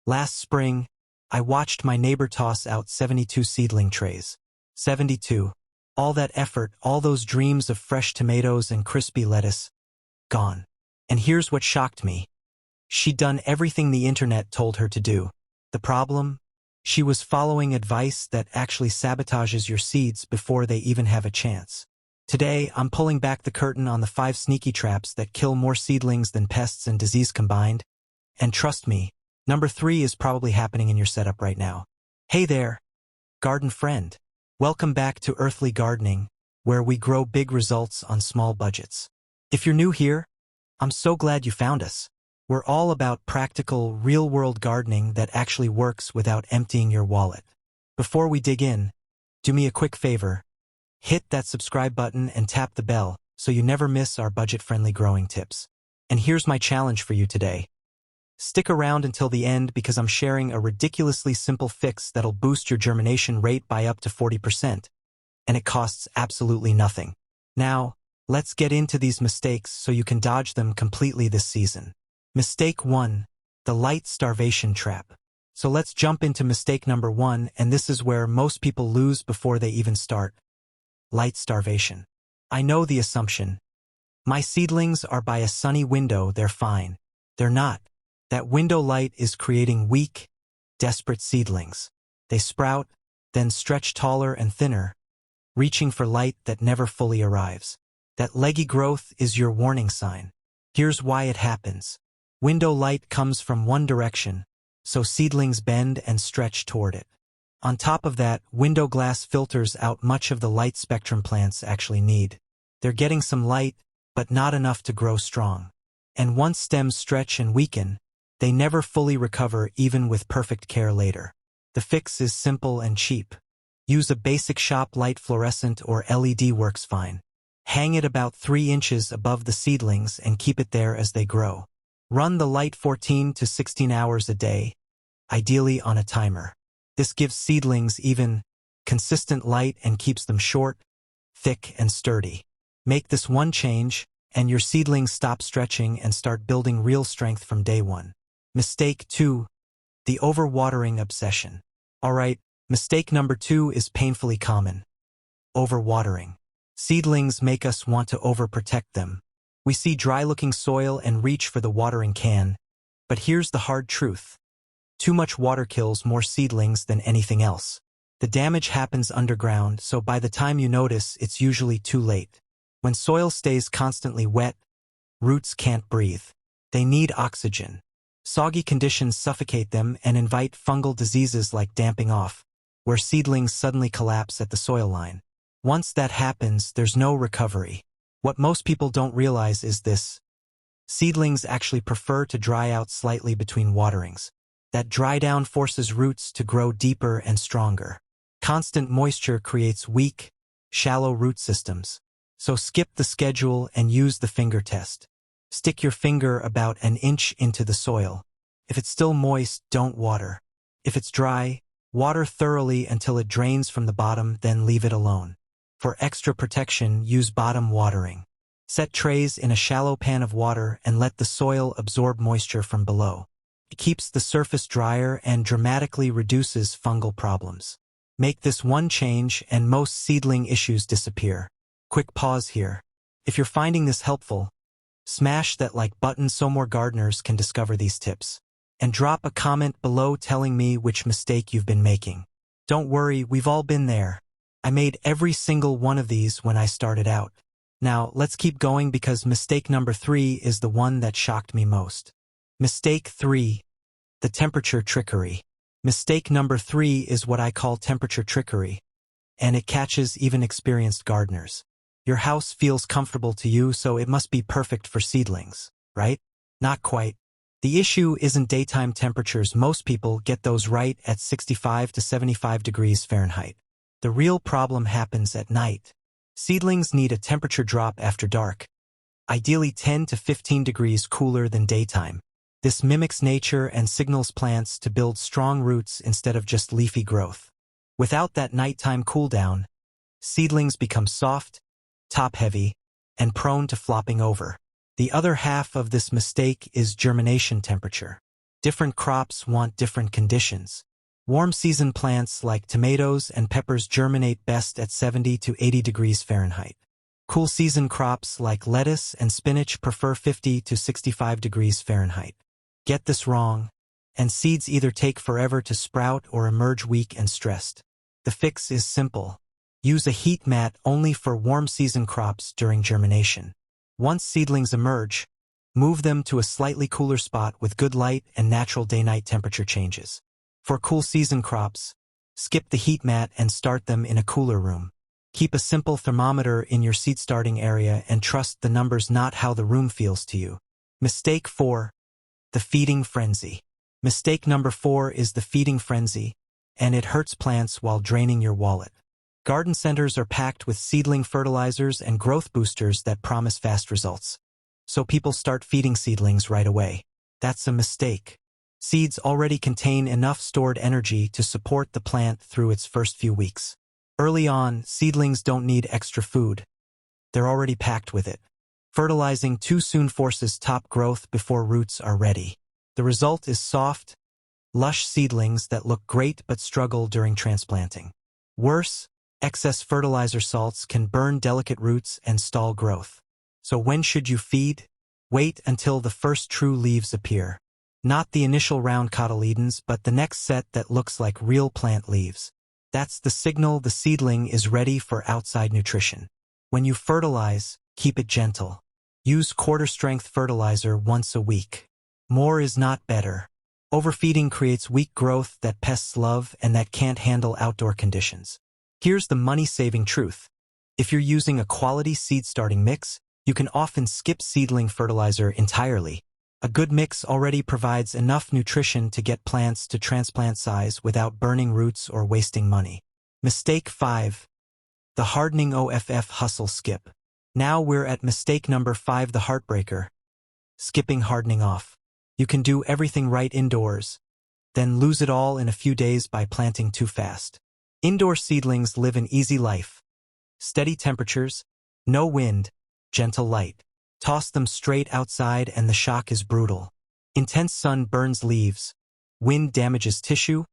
Last spring, I watched my neighbor toss out 72 seedling trays. 72. All that effort, all those dreams of fresh tomatoes and crispy lettuce, gone. And here's what shocked me. She'd done everything the internet told her to do. The problem? She was following advice that actually sabotages your seeds before they even have a chance. Today, I'm pulling back the curtain on the 5 sneaky traps that kill more seedlings than pests and disease combined. And trust me, number 3 is probably happening in your setup right now. Hey there, garden friend. Welcome back to Earthly Gardening, where we grow big results on small budgets. If you're new here, I'm so glad you found us. We're all about practical, real-world gardening that actually works without emptying your wallet. Before we dig in, do me a quick favor. Hit that subscribe button and tap the bell so you never miss our budget-friendly growing tips. And here's my challenge for you today. Stick around until the end because I'm sharing a ridiculously simple fix that'll boost your germination rate by up to 40%. And it costs absolutely nothing. Now, let's get into these mistakes so you can dodge them completely this season. Mistake 1. The light starvation trap. So let's jump into mistake number 1, and this is where most people lose before they even start. Light starvation. I know the assumption. My seedlings are by a sunny window, they're fine. They're not. That window light is creating weak, desperate seedlings. They sprout, then stretch taller and thinner, reaching for light that never fully arrives. That leggy growth is your warning sign. Here's why it happens. Window light comes from one direction, so seedlings bend and stretch toward it. On top of that, window glass filters out much of the light spectrum plants actually need. They're getting some light, but not enough to grow strong. And once stems stretch and weaken, they never fully recover even with perfect care later. The fix is simple and cheap. Use a basic shop light fluorescent or LED works fine. Hang it about 3 inches above the seedlings and keep it there as they grow. Run the light 14 to 16 hours a day, ideally on a timer. This gives seedlings even, consistent light and keeps them short, thick, and sturdy. Make this one change, and your seedlings stop stretching and start building real strength from day 1. Mistake 2. The overwatering obsession. Alright, mistake number 2 is painfully common. Overwatering. Seedlings make us want to overprotect them. We see dry-looking soil and reach for the watering can. But here's the hard truth. Too much water kills more seedlings than anything else. The damage happens underground, so by the time you notice, it's usually too late. When soil stays constantly wet, roots can't breathe. They need oxygen. Soggy conditions suffocate them and invite fungal diseases like damping off, where seedlings suddenly collapse at the soil line. Once that happens, there's no recovery. What most people don't realize is this. Seedlings actually prefer to dry out slightly between waterings. That dry down forces roots to grow deeper and stronger. Constant moisture creates weak, shallow root systems. So skip the schedule and use the finger test. Stick your finger about an inch into the soil. If it's still moist, don't water. If it's dry, water thoroughly until it drains from the bottom, then leave it alone. For extra protection, use bottom watering. Set trays in a shallow pan of water and let the soil absorb moisture from below. It keeps the surface drier and dramatically reduces fungal problems. Make this one change and most seedling issues disappear. Quick pause here. If you're finding this helpful, smash that like button so more gardeners can discover these tips. And drop a comment below telling me which mistake you've been making. Don't worry, we've all been there. I made every single one of these when I started out. Now, let's keep going because mistake number 3 is the one that shocked me most. Mistake 3. The temperature trickery. Mistake number 3 is what I call temperature trickery, and it catches even experienced gardeners. Your house feels comfortable to you, so it must be perfect for seedlings, right? Not quite. The issue isn't daytime temperatures. Most people get those right at 65 to 75 degrees Fahrenheit. The real problem happens at night. Seedlings need a temperature drop after dark, ideally 10 to 15 degrees cooler than daytime. This mimics nature and signals plants to build strong roots instead of just leafy growth. Without that nighttime cooldown, seedlings become soft, top-heavy, and prone to flopping over. The other half of this mistake is germination temperature. Different crops want different conditions. Warm season plants like tomatoes and peppers germinate best at 70 to 80 degrees Fahrenheit. Cool season crops like lettuce and spinach prefer 50 to 65 degrees Fahrenheit. Get this wrong, and seeds either take forever to sprout or emerge weak and stressed. The fix is simple. Use a heat mat only for warm season crops during germination. Once seedlings emerge, move them to a slightly cooler spot with good light and natural day-night temperature changes. For cool season crops, skip the heat mat and start them in a cooler room. Keep a simple thermometer in your seed starting area and trust the numbers, not how the room feels to you. Mistake 4. The feeding frenzy. Mistake number 4 is the feeding frenzy, and it hurts plants while draining your wallet. Garden centers are packed with seedling fertilizers and growth boosters that promise fast results. So people start feeding seedlings right away. That's a mistake. Seeds already contain enough stored energy to support the plant through its first few weeks. Early on, seedlings don't need extra food. They're already packed with it. Fertilizing too soon forces top growth before roots are ready. The result is soft, lush seedlings that look great but struggle during transplanting. Worse, excess fertilizer salts can burn delicate roots and stall growth. So when should you feed? Wait until the first true leaves appear. Not the initial round cotyledons, but the next set that looks like real plant leaves. That's the signal the seedling is ready for outside nutrition. When you fertilize, keep it gentle. Use quarter-strength fertilizer once a week. More is not better. Overfeeding creates weak growth that pests love and that can't handle outdoor conditions. Here's the money-saving truth. If you're using a quality seed starting mix, you can often skip seedling fertilizer entirely. A good mix already provides enough nutrition to get plants to transplant size without burning roots or wasting money. Mistake 5. The hardening-off hustle skip. Now we're at mistake number 5, the heartbreaker. Skipping hardening off. You can do everything right indoors, then lose it all in a few days by planting too fast. Indoor seedlings live an easy life. Steady temperatures, no wind, gentle light. Toss them straight outside and the shock is brutal. Intense sun burns leaves, wind damages tissue,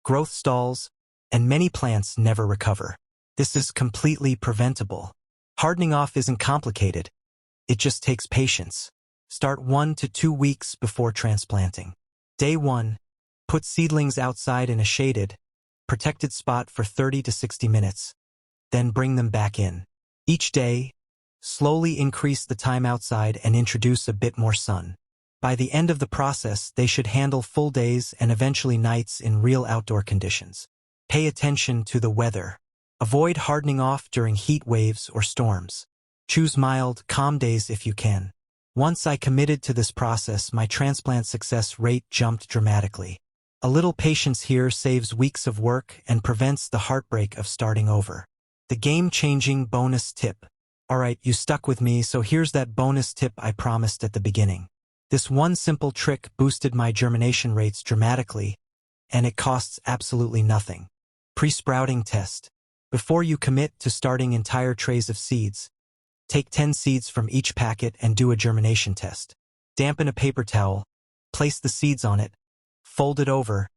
growth stalls, and many plants never recover. This is completely preventable. Hardening off isn't complicated. It just takes patience. Start 1 to 2 weeks before transplanting. Day 1. Put seedlings outside in a shaded, protected spot for 30 to 60 minutes. Then bring them back in. Each day, slowly increase the time outside and introduce a bit more sun. By the end of the process, they should handle full days and eventually nights in real outdoor conditions. Pay attention to the weather. Avoid hardening off during heat waves or storms. Choose mild, calm days if you can. Once I committed to this process, my transplant success rate jumped dramatically. A little patience here saves weeks of work and prevents the heartbreak of starting over. The game-changing bonus tip. Alright, you stuck with me, so here's that bonus tip I promised at the beginning. This one simple trick boosted my germination rates dramatically, and it costs absolutely nothing. Pre-sprouting test. Before you commit to starting entire trays of seeds, take 10 seeds from each packet and do a germination test. Dampen a paper towel, place the seeds on it, fold it over,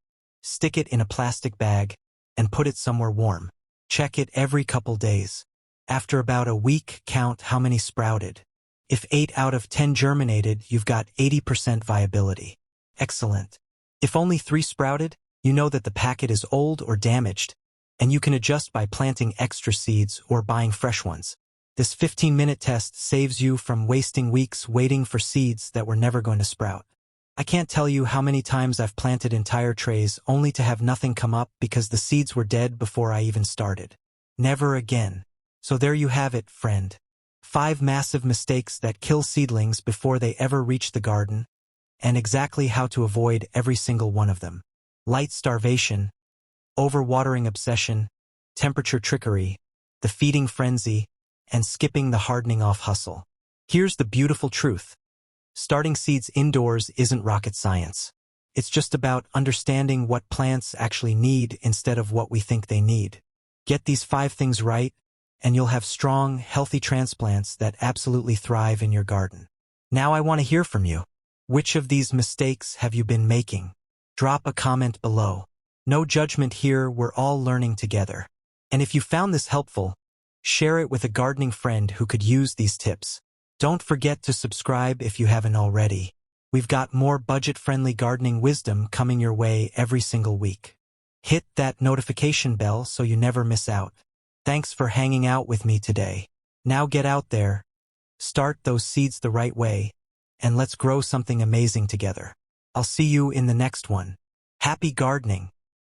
stick it in a plastic bag, and put it somewhere warm. Check it every couple days. After about a week, count how many sprouted. If 8 out of 10 germinated, you've got 80% viability. Excellent. If only 3 sprouted, you know that the packet is old or damaged, and you can adjust by planting extra seeds or buying fresh ones. This 15-minute test saves you from wasting weeks waiting for seeds that were never going to sprout. I can't tell you how many times I've planted entire trays only to have nothing come up because the seeds were dead before I even started. Never again. So there you have it, friend. 5 massive mistakes that kill seedlings before they ever reach the garden, and exactly how to avoid every single one of them. Light starvation, overwatering obsession, temperature trickery, the feeding frenzy, and skipping the hardening off hustle. Here's the beautiful truth. Starting seeds indoors isn't rocket science. It's just about understanding what plants actually need instead of what we think they need. Get these 5 things right, and you'll have strong, healthy transplants that absolutely thrive in your garden. Now I want to hear from you. Which of these mistakes have you been making? Drop a comment below. No judgment here, we're all learning together. And if you found this helpful, share it with a gardening friend who could use these tips. Don't forget to subscribe if you haven't already. We've got more budget-friendly gardening wisdom coming your way every single week. Hit that notification bell so you never miss out. Thanks for hanging out with me today. Now get out there, start those seeds the right way, and let's grow something amazing together. I'll see you in the next one. Happy gardening!